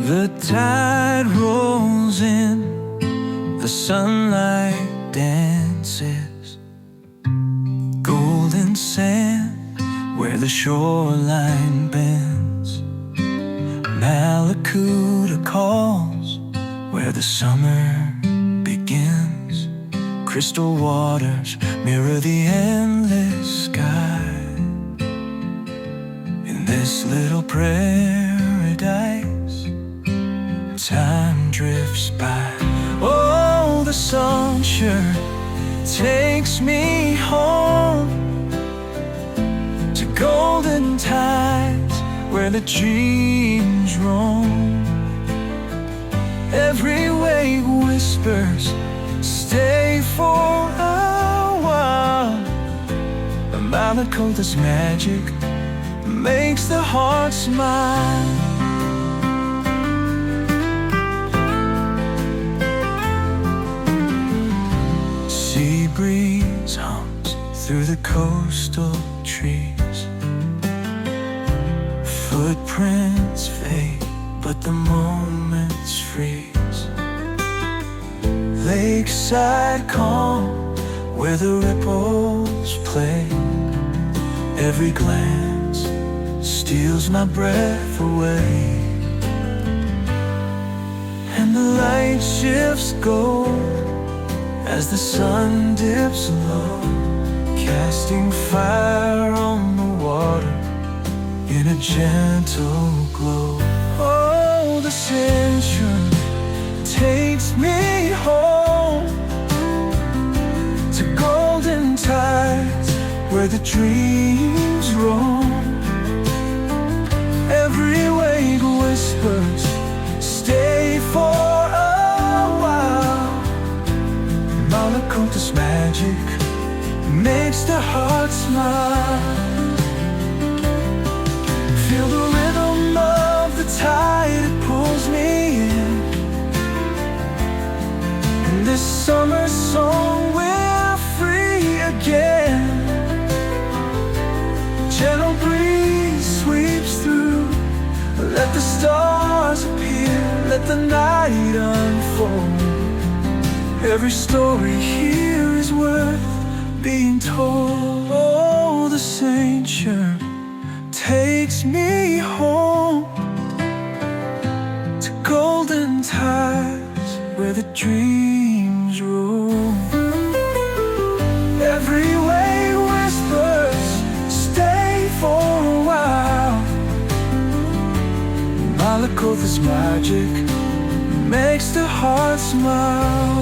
The tide rolls in, the sunlight dances, golden sand where the shoreline bends. Mallacoota calls where the summer begins. Crystal waters mirror the endless sky. In this little paradise, time drifts by. Oh, the sun sure takes me home to golden tides where the dreams roam. Every wave whispers, stay for a while. Malacoota's magic makes the heart smile. Sea breeze hums through the coastal trees. Footprints fade, but the moments freeze. Lakeside calm where the ripples play. Every glance steals my breath away, and the light shifts gold as the sun dips low, casting fire on the water in a gentle glow. Oh, the century takes me home to golden tides where the dreams roam. Every wave whispers, stay for a while. Malacoota's magic makes the heart smile. Feel the rhythm of the tide, it pulls me in. And this summer song, we're free again. Gentle breeze sweeps through, let the stars appear, let the night unfold. Every story here is worth being told. Oh, the Saint sure takes me home to golden tides where the dreams roam. Every wave whispers, stay for a while. Mallacouta's magic makes the heart smile.